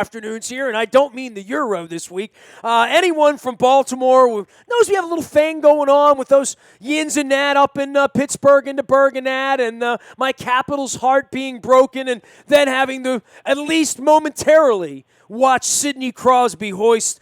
afternoons here, and I don't mean the Euro this week. Anyone from Baltimore knows we have a little thing going on with those yins and that up in Pittsburgh and the Berg and that, and my Capital's heart being broken, and then having to at least momentarily watch Sidney Crosby hoist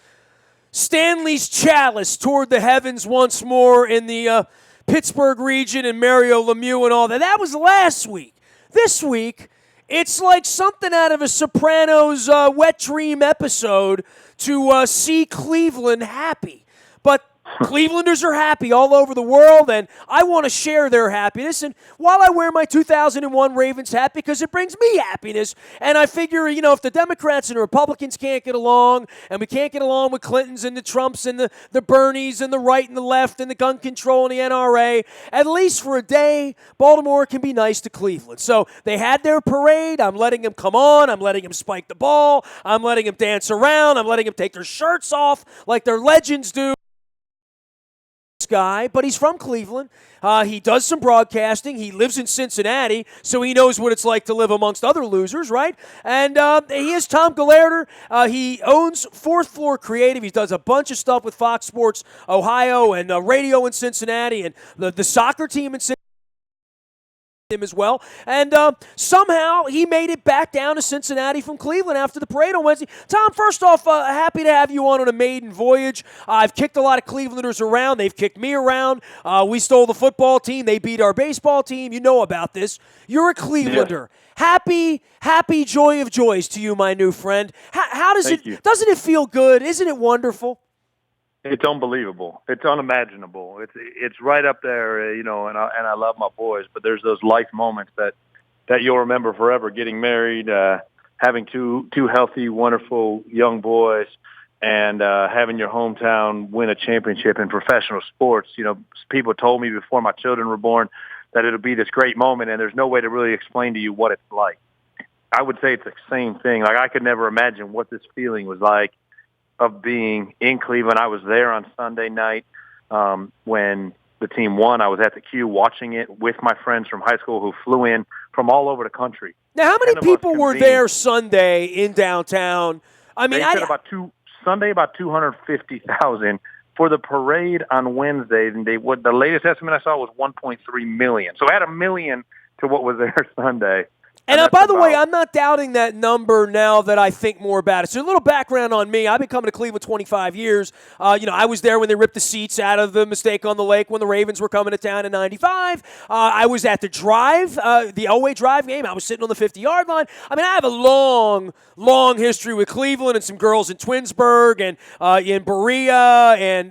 Stanley's chalice toward the heavens once more in the Pittsburgh region, and Mario Lemieux and all that. That was last week. This week, it's like something out of a Sopranos wet dream episode to see Cleveland happy. But Clevelanders are happy all over the world, and I want to share their happiness. And while I wear my 2001 Ravens hat because it brings me happiness, and I figure, if the Democrats and the Republicans can't get along, and we can't get along with Clintons and the Trumps and the Bernies and the right and the left and the gun control and the NRA, at least for a day, Baltimore can be nice to Cleveland. So they had their parade. I'm letting them come on. I'm letting them spike the ball. I'm letting them dance around. I'm letting them take their shirts off like their legends do. Guy, but he's from Cleveland. He does some broadcasting. He lives in Cincinnati, so he knows what it's like to live amongst other losers, right? And he is Tom Gallarder. He owns Fourth Floor Creative. He does a bunch of stuff with Fox Sports Ohio and radio in Cincinnati and the soccer team in Cincinnati. Him as well, and somehow he made it back down to Cincinnati from Cleveland after the parade on Wednesday. Tom, first off, happy to have you on a maiden voyage. I've kicked a lot of Clevelanders around. They've kicked me around. We stole the football team. They beat our baseball team. You know about this. You're a Clevelander. Yeah. Happy joy of joys to you, my new friend. How does Thank it? you. Doesn't it feel good? Isn't it wonderful? It's unbelievable. It's unimaginable. It's right up there, and I love my boys, but there's those life moments that you'll remember forever. Getting married, having two healthy, wonderful young boys, and having your hometown win a championship in professional sports. People told me before my children were born that it'll be this great moment, and there's no way to really explain to you what it's like. I would say it's the same thing. Like, I could never imagine what this feeling was like of being in Cleveland. I was there on Sunday night when the team won. I was at the queue watching it with my friends from high school who flew in from all over the country. Now, how many people were there Sunday in downtown? I mean, they said Sunday about 250,000 for the parade on Wednesday. And the latest estimate I saw was 1.3 million. So add a million to what was there Sunday. And by the way, I'm not doubting that number now that I think more about it. So a little background on me. I've been coming to Cleveland 25 years. I was there when they ripped the seats out of the Mistake on the Lake when the Ravens were coming to town in 95. I was at the Drive, the Elway Drive game. I was sitting on the 50-yard line. I mean, I have a long history with Cleveland and some girls in Twinsburg and in Berea and,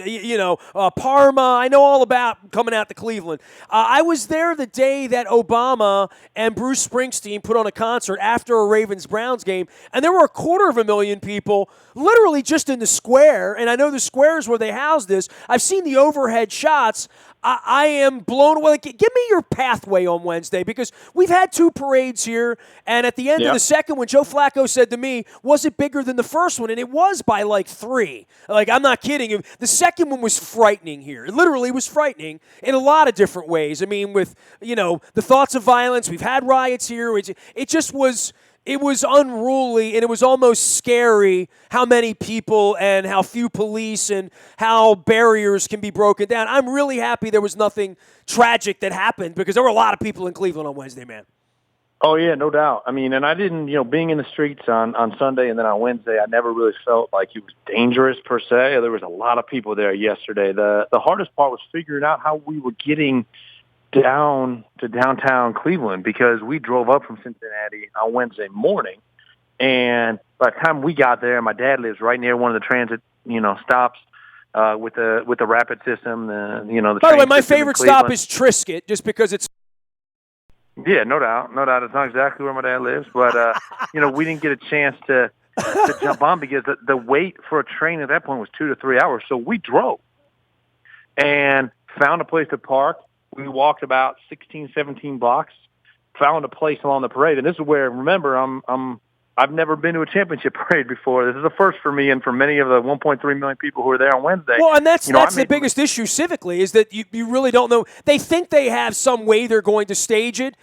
Parma. I know all about coming out to Cleveland. I was there the day that Obama and Bruce Springsteen put on a concert after a Ravens-Browns game, and there were 250,000 people literally just in the square, and I know the square is where they house this. I've seen the overhead shots. I am blown away. Give me your pathway on Wednesday, because we've had two parades here, and at the end of the second one, Joe Flacco said to me, was it bigger than the first one? And it was by like 3. Like, I'm not kidding. The second one was frightening here. It literally was frightening in a lot of different ways. I mean, with, the thoughts of violence. We've had riots here. It just was... It was unruly, and it was almost scary how many people and how few police and how barriers can be broken down. I'm really happy there was nothing tragic that happened, because there were a lot of people in Cleveland on Wednesday, man. Oh, yeah, no doubt. I mean, and I didn't, being in the streets on Sunday and then on Wednesday, I never really felt like it was dangerous per se. There was a lot of people there yesterday. The hardest part was figuring out how we were getting down to downtown Cleveland, because we drove up from Cincinnati on Wednesday morning, and by the time we got there, my dad lives right near one of the transit stops with the rapid system. By the way, my favorite stop is Triscuit, just because it's... Yeah, no doubt. It's not exactly where my dad lives, but we didn't get a chance to jump on, because the wait for a train at that point was 2 to 3 hours. So we drove and found a place to park. We walked about 16, 17 blocks, found a place along the parade. And this is where, remember, I'm I've never been to a championship parade before. This is a first for me and for many of the 1.3 million people who are there on Wednesday. Well, and that's the biggest issue civically is that you really don't know. They think they have some way they're going to stage it,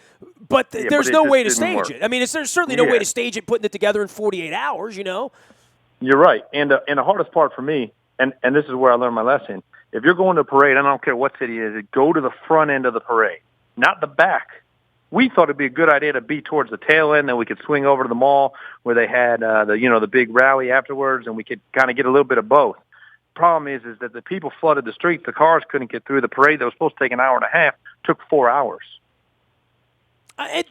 but there's no way to stage it. I mean, there's certainly no way to stage it putting it together in 48 hours, you know? You're right. And the hardest part for me, and this is where I learned my lesson, if you're going to a parade, I don't care what city it is, go to the front end of the parade, not the back. We thought it'd be a good idea to be towards the tail end, then we could swing over to the mall where they had the big rally afterwards, and we could kind of get a little bit of both. Problem is that the people flooded the streets. The cars couldn't get through. The parade that was supposed to take an hour and a half took 4 hours.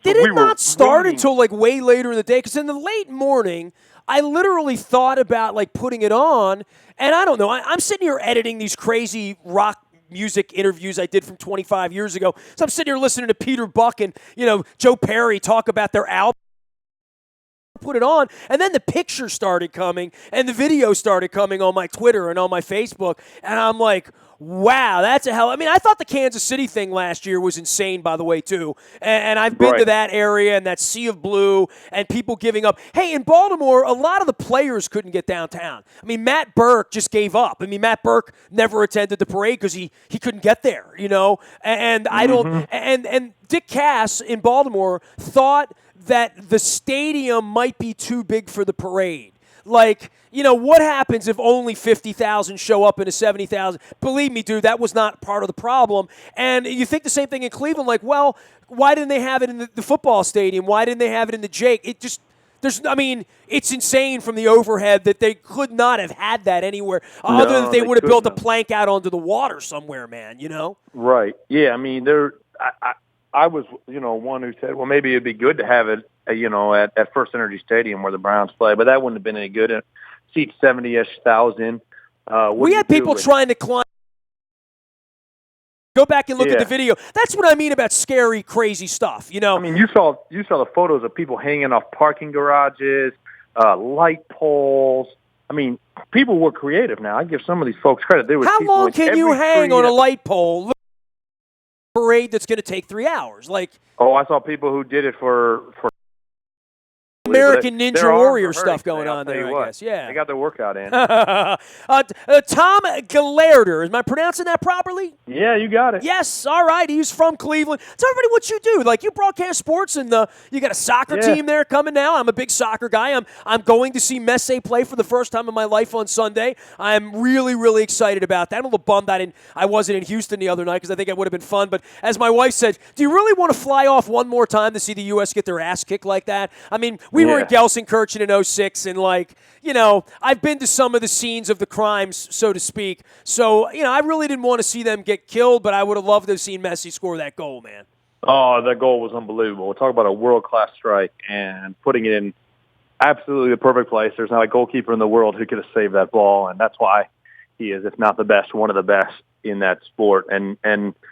Did it not start until like way later in the day? Because in the late morning, I literally thought about like putting it on, and I don't know. I'm sitting here editing these crazy rock music interviews I did from 25 years ago. So I'm sitting here listening to Peter Buck and, Joe Perry talk about their album. Put it on, and then the pictures started coming, and the video started coming on my Twitter and on my Facebook, and I'm like, wow, that's a hell. I mean, I thought the Kansas City thing last year was insane, by the way, too. And I've been to that area and that sea of blue and people giving up. Hey, in Baltimore, a lot of the players couldn't get downtown. I mean, Matt Burke just gave up. I mean, Matt Burke never attended the parade because he couldn't get there, And I don't. And Dick Cass in Baltimore thought that the stadium might be too big for the parade. Like, what happens if only 50,000 show up in a 70,000? Believe me, dude, that was not part of the problem. And you think the same thing in Cleveland, like, well, why didn't they have it in the football stadium? Why didn't they have it in the Jake? It's insane from the overhead that they could not have had that anywhere other than they would have built a plank out onto the water somewhere, man, Right. Yeah, I mean, I was, one who said, well, maybe it'd be good to have it, at First Energy Stadium where the Browns play, but that wouldn't have been any good. It seats 70-ish thousand. We had people trying to climb. Go back and look at the video. That's what I mean about scary, crazy stuff, I mean, you saw the photos of people hanging off parking garages, light poles. I mean, people were creative now. I give some of these folks credit. How long can you hang on a light pole? Parade that's going to take 3 hours. I saw people who did it for American Ninja Warrior stuff going on there, I guess. Yeah. They got their workout in. Tom Gaillarder. Am I pronouncing that properly? Yeah, you got it. Yes, all right. He's from Cleveland. Tell everybody what you do. Like, you broadcast sports, and you got a soccer team there coming now. I'm a big soccer guy. I'm going to see Messi play for the first time in my life on Sunday. I'm really, really excited about that. I'm a little bummed I wasn't in Houston the other night because I think it would have been fun. But as my wife said, do you really want to fly off one more time to see the U.S. get their ass kicked like that? I mean, we were in Gelsenkirchen in 06, and I've been to some of the scenes of the crimes, so to speak. So, I really didn't want to see them get killed, but I would have loved to have seen Messi score that goal, man. Oh, that goal was unbelievable. We're talking about a world-class strike and putting it in absolutely the perfect place. There's not a goalkeeper in the world who could have saved that ball, and that's why he is, if not the best, one of the best in that sport. And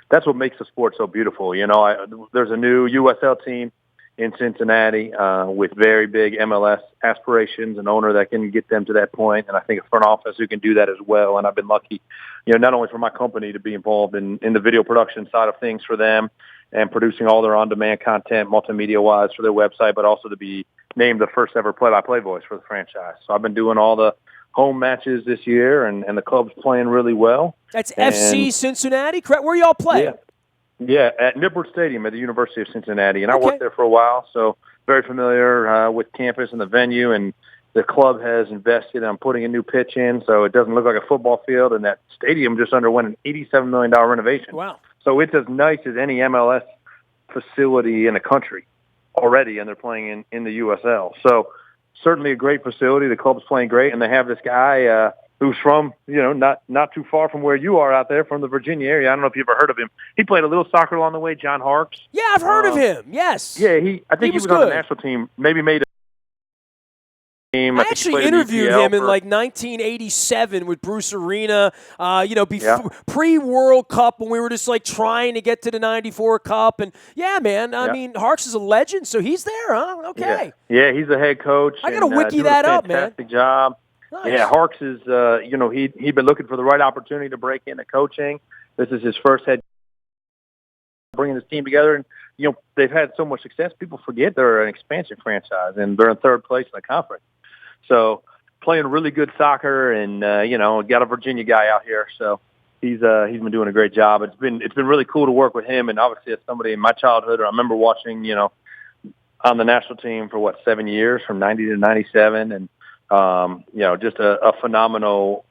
that's what makes the sport so beautiful. There's a new USL team in Cincinnati with very big MLS aspirations, an owner that can get them to that point, and I think a front office who can do that as well. And I've been lucky, not only for my company to be involved in the video production side of things for them and producing all their on-demand content multimedia-wise for their website, but also to be named the first ever play-by-play voice for the franchise. So I've been doing all the home matches this year, and the club's playing really well. That's FC Cincinnati? Where y'all play? Yeah, at Nippert Stadium at the University of Cincinnati. And I worked there for a while, so very familiar with campus and the venue. And the club has invested on putting a new pitch in so it doesn't look like a football field. And that stadium just underwent an $87 million renovation. Wow. So it's as nice as any MLS facility in the country already, and they're playing in the USL. So certainly a great facility. The club's playing great, and they have this guy who's from, not too far from where you are out there, from the Virginia area. I don't know if you've ever heard of him. He played a little soccer along the way, John Harkes. Yeah, I've heard of him, yes. Yeah, I think he was on the national team, maybe made a team. I actually interviewed him in 1987 with Bruce Arena, pre-World Cup when we were just trying to get to the 94 Cup. And man, I mean, Harkes is a legend, so he's there, huh? Okay. Yeah, he's the head coach. I got to wiki that up, man. Fantastic job. Nice. Yeah, Harkes is, he'd been looking for the right opportunity to break into coaching. This is his first head bringing his team together. And, they've had so much success, people forget they're an expansion franchise, and they're in third place in the conference. So playing really good soccer, and got a Virginia guy out here, so he's been doing a great job. It's been really cool to work with him, and obviously as somebody in my childhood, I remember watching on the national team for 7 years, from 90 to 97, and just a phenomenal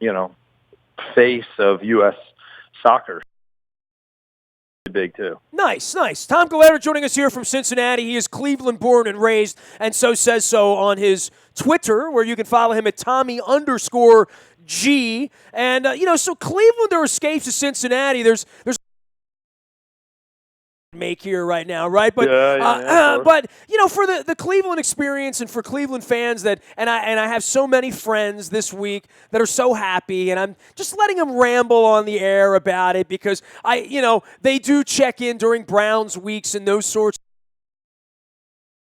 face of U.S. soccer. Big too. Nice. Tom Galera joining us here from Cincinnati. He is Cleveland born and raised, and so says so on his Twitter, where you can follow him at Tommy_G. And so Clevelander escapes to Cincinnati. There's make here right now, right? But but for the Cleveland experience, and for Cleveland fans and I have so many friends this week that are so happy, and I'm just letting them ramble on the air about it, because they do check in during Browns weeks and those sorts.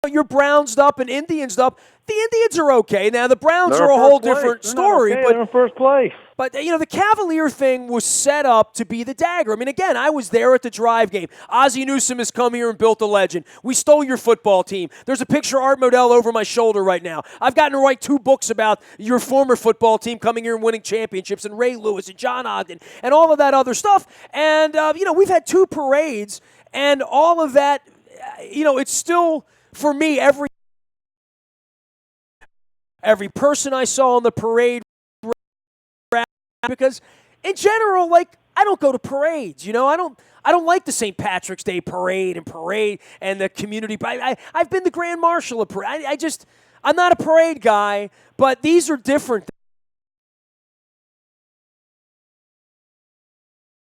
You're Browns up and Indians up. The Indians are okay. Now the Browns are a whole different story, but they're in first place. But the Cavalier thing was set up to be the dagger. I mean, again, I was there at the Drive game. Ozzie Newsome has come here and built a legend. We stole your football team. There's a picture of Art Modell over my shoulder right now. I've gotten to write 2 books about your former football team coming here and winning championships, and Ray Lewis and John Ogden and all of that other stuff. And we've had 2 parades, and all of that. It's still, for me, every person I saw on the parade, because in general, I don't go to parades. I don't like the St. Patrick's Day parade and the community. I've been the Grand Marshal of parade. I'm not a parade guy, but these are different.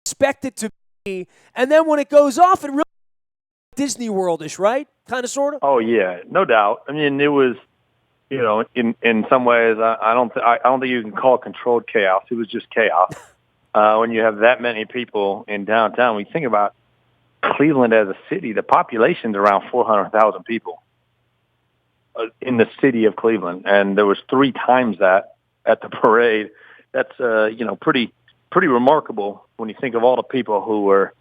Expect it to be, and then when it goes off, it really Disney World-ish, right? Kind of, sort of. Oh yeah, no doubt. I mean, it was. In some ways, I don't think you can call it controlled chaos. It was just chaos. When you have that many people in downtown, when you think about Cleveland as a city, the population's around 400,000 people in the city of Cleveland, and there was 3 times that at the parade. That's pretty remarkable when you think of all the people who were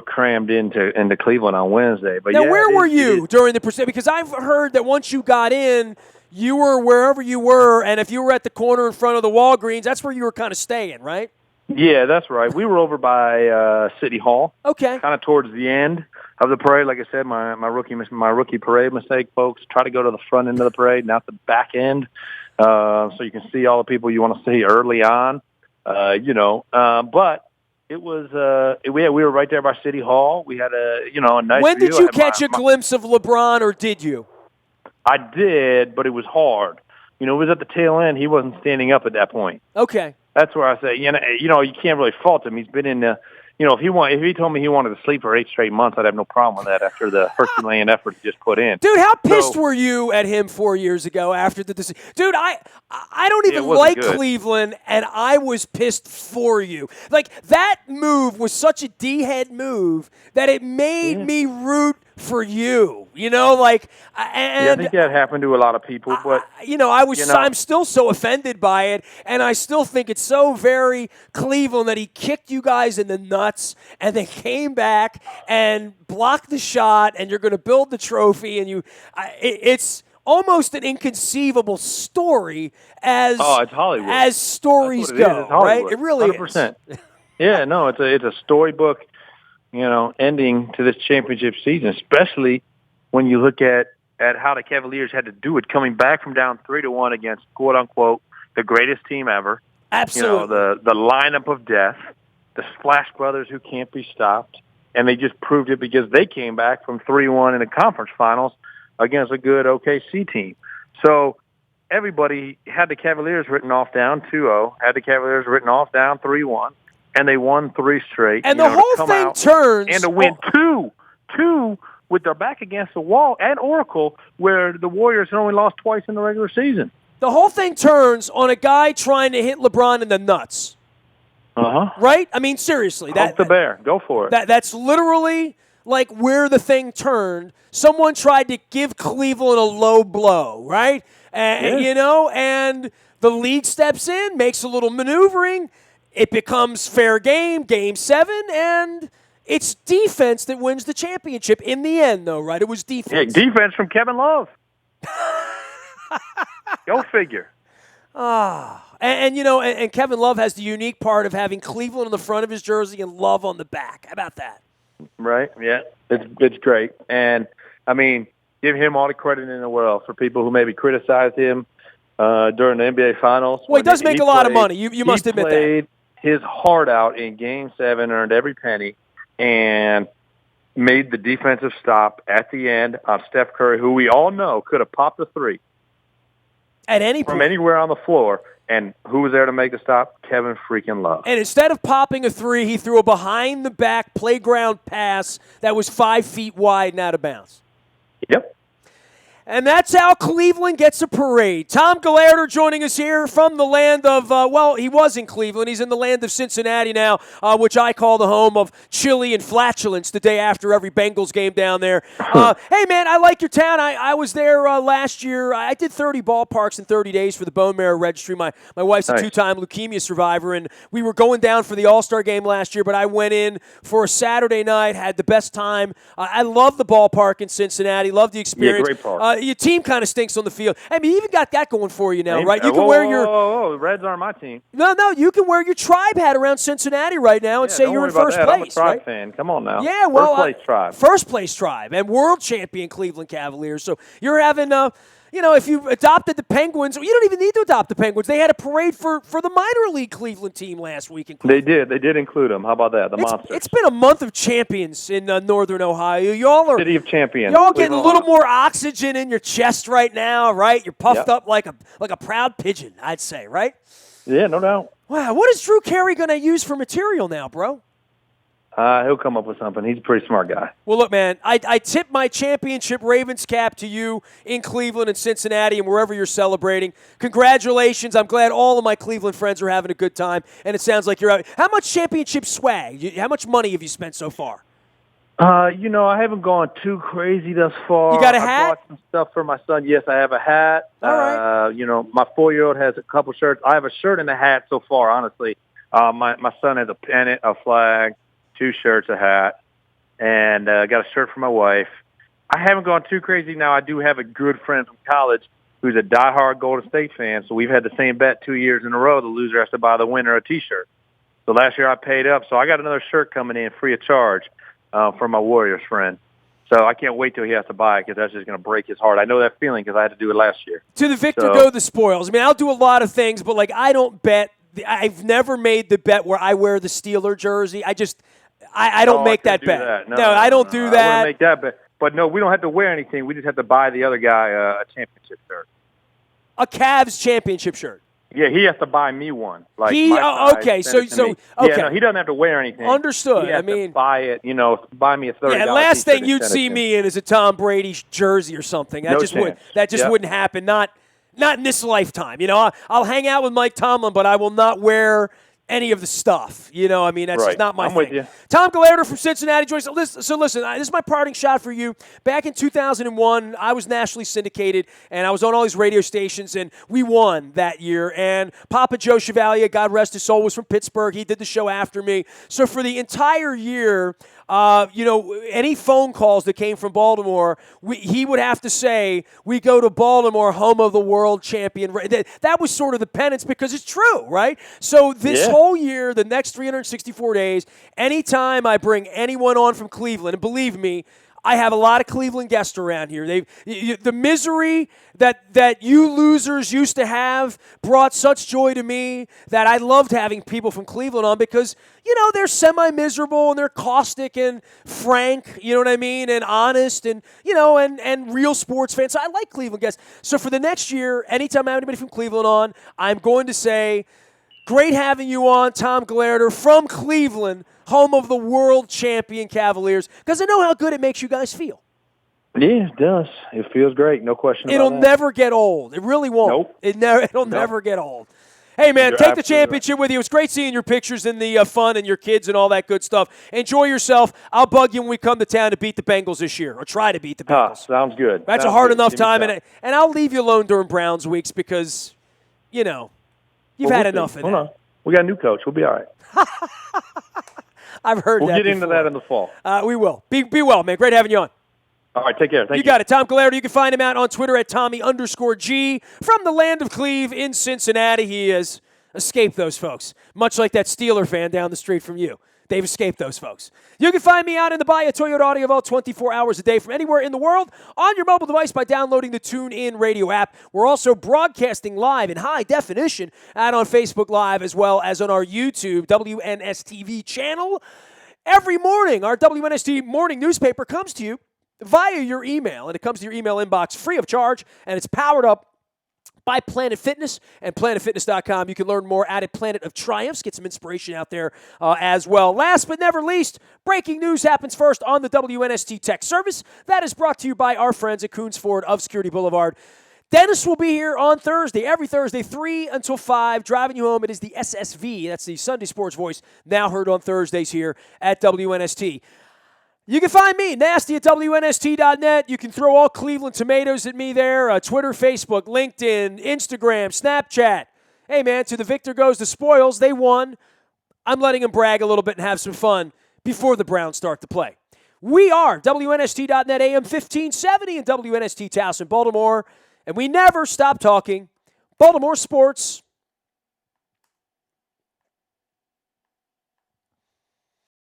crammed into Cleveland on Wednesday. But now, where were you during the parade? Because I've heard that once you got in, you were wherever you were, and if you were at the corner in front of the Walgreens, that's where you were kind of staying, right? Yeah, that's right. We were over by City Hall. Okay. Kind of towards the end of the parade. Like I said, my rookie parade mistake, folks. Try to go to the front end of the parade, not the back end, so you can see all the people you want to see early on. But it was we were right there by City Hall. We had a nice. When did view. you catch a glimpse of LeBron, or did you? I did, but it was hard. It was at the tail end. He wasn't standing up at that point. Okay. That's where I say, you can't really fault him. He's been in the, if he told me he wanted to sleep for 8 straight months, I'd have no problem with that after the Herculean effort he just put in. Dude, how pissed were you at him 4 years ago after the decision? Dude, I don't even like Cleveland, and I was pissed for you. That move was such a D-head move that it made me root for you, and I think that happened to a lot of people, but I'm still so offended by it, and I still think it's so very Cleveland that he kicked you guys in the nuts, and they came back and blocked the shot, and you're going to build the trophy, and it's almost an inconceivable story as it's Hollywood. As stories go, right? It really 100%. Is. Yeah, no, it's a storybook. Ending to this championship season, especially when you look at how the Cavaliers had to do it, coming back from down 3-1 against quote unquote the greatest team ever. Absolutely. The lineup of death, the Splash Brothers who can't be stopped, and they just proved it because they came back from 3-1 in the conference finals against a good OKC team. So everybody had the Cavaliers written off down 2-0, had the Cavaliers written off down 3-1. And they won 3 straight. And the whole thing turns. And to win two with their back against the wall at Oracle, where the Warriors had only lost twice in the regular season. The whole thing turns on a guy trying to hit LeBron in the nuts. Right? I mean, seriously. Poke the bear. Go for it. That's literally where the thing turned. Someone tried to give Cleveland a low blow, right? And and the league steps in, makes a little maneuvering. It becomes fair game, Game 7, and It's defense that wins the championship in the end, though, right? It was defense. Yeah, defense from Kevin Love. Go figure. And Kevin Love has the unique part of having Cleveland on the front of his jersey and Love on the back. How about that? Right, yeah. It's great. And, I mean, give him all the credit in the world for people who maybe criticized him during the NBA Finals. Well, he does make a lot of money. You must admit that. He played his heart out in Game 7, earned every penny, and made the defensive stop at the end on Steph Curry, who we all know could have popped a three. At any point. From anywhere on the floor. And who was there to make the stop? Kevin freaking Love. And instead of popping a three, he threw a behind-the-back playground pass that was 5 feet wide and out of bounds. Yep. And that's how Cleveland gets a parade. Tom Gallardo joining us here from the land of, he was in Cleveland. He's in the land of Cincinnati now, which I call the home of chili and flatulence the day after every Bengals game down there. Hey, man, I like your town. I was there last year. I did 30 ballparks in 30 days for the Bone Marrow Registry. My wife's a two-time leukemia survivor, and we were going down for the All-Star game last year, but I went in for a Saturday night, had the best time. I love the ballpark in Cincinnati, love the experience. Yeah, great park. Your team kind of stinks on the field. I mean, you even got that going for you now, right? You can wear your the Reds aren't my team. No, you can wear your Tribe hat around Cincinnati right now and say you're in first place. I'm a Tribe right? fan. Come on now. Yeah, well, first place Tribe. First place Tribe and world champion Cleveland Cavaliers. So you're having if you adopted the Penguins, you don't even need to adopt the Penguins. They had a parade for the minor league Cleveland team last week in Cleveland. They did include them. How about that? The Monsters. It's been a month of champions in northern Ohio. Y'all are City of Champions. Y'all getting a little more oxygen in your chest right now, right? You're puffed up like a proud pigeon, I'd say, right? Yeah, no doubt. Wow, what is Drew Carey going to use for material now, bro? He'll come up with something. He's a pretty smart guy. Well, look, man, I tip my championship Ravens cap to you in Cleveland and Cincinnati and wherever you're celebrating. Congratulations. I'm glad all of my Cleveland friends are having a good time, and it sounds like you're out. How much championship swag? How much money have you spent so far? I haven't gone too crazy thus far. You got a hat? I bought some stuff for my son. Yes, I have a hat. All right. My 4-year-old has a couple shirts. I have a shirt and a hat so far, honestly. My son has a pennant, a flag, 2 shirts, a hat, and got a shirt for my wife. I haven't gone too crazy now. I do have a good friend from college who's a diehard Golden State fan, so we've had the same bet 2 years in a row. The loser has to buy the winner a T-shirt. So last year I paid up, so I got another shirt coming in free of charge from my Warriors friend. So I can't wait till he has to buy it because that's just going to break his heart. I know that feeling because I had to do it last year. To the victor go the spoils. I mean, I'll do a lot of things, but, I don't bet. I've never made the bet where I wear the Steeler jersey. I don't make that bet. No, I don't do that. I wouldn't make that bet. But, no, we don't have to wear anything. We just have to buy the other guy a championship shirt. A Cavs championship shirt. Yeah, he has to buy me one. Okay, so okay. Yeah, no, he doesn't have to wear anything. Understood. He has to buy it, buy me a $30. Yeah, last thing you'd see me in is a Tom Brady jersey or something. That just wouldn't happen. Not in this lifetime. I'll hang out with Mike Tomlin, but I will not wear any of the stuff. That's just not my thing. With you. Tom Gallardo from Cincinnati joins us. So listen, this is my parting shot for you. Back in 2001, I was nationally syndicated, and I was on all these radio stations, and we won that year. And Papa Joe Chevalier, God rest his soul, was from Pittsburgh. He did the show after me. So for the entire year, any phone calls that came from Baltimore, he would have to say, we go to Baltimore, home of the world champion. That was sort of the penance because it's true, right? So this whole year, the next 364 days, anytime I bring anyone on from Cleveland, and believe me, I have a lot of Cleveland guests around here. The misery that you losers used to have brought such joy to me that I loved having people from Cleveland on because, they're semi-miserable and they're caustic and frank, you know what I mean, and honest and, and real sports fans. So I like Cleveland guests. So for the next year, anytime I have anybody from Cleveland on, I'm going to say, great having you on, Tom Gallardo from Cleveland, home of the world champion Cavaliers, because I know how good it makes you guys feel. Yeah, it does. It feels great, no question about It'll that. never get old. It really won't. Nope. It'll never get old. Hey, man, take the championship with you. It was great seeing your pictures and the fun and your kids and all that good stuff. Enjoy yourself. I'll bug you when we come to town to beat the Bengals this year, or try to beat the Bengals. Sounds good. That's a hard enough time, and I'll leave you alone during Browns weeks because, you've had enough of that. Hold on. We got a new coach. We'll be all right. I've heard we'll that get into before. that in the fall. We will. Be well, man. Great having you on. All right, take care. Thank you. You got it. Tom Gallardo. You can find him out on Twitter at Tommy_G from the land of Cleve in Cincinnati. He has escaped those folks, much like that Steeler fan down the street from you. They've escaped those folks. You can find me out in the Bahia Toyota Audio Vault 24 hours a day from anywhere in the world on your mobile device by downloading the TuneIn Radio app. We're also broadcasting live in high definition out on Facebook Live as well as on our YouTube WNSTV channel. Every morning, our WNST morning newspaper comes to you via your email, and it comes to your email inbox free of charge, and it's powered up by Planet Fitness and planetfitness.com. You can learn more at Planet of Triumphs. Get some inspiration out there as well. Last but never least, breaking news happens first on the WNST Tech Service. That is brought to you by our friends at Coons Ford of Security Boulevard. Dennis will be here on Thursday, every Thursday, 3 until 5, driving you home. It is the SSV. That's the Sunday Sports Voice, now heard on Thursdays here at WNST. You can find me, Nasty, at WNST.net. You can throw all Cleveland tomatoes at me there. Twitter, Facebook, LinkedIn, Instagram, Snapchat. Hey, man, to the victor goes the spoils. They won. I'm letting them brag a little bit and have some fun before the Browns start to play. We are WNST.net AM 1570 and WNST Towson, Baltimore. And we never stop talking Baltimore sports.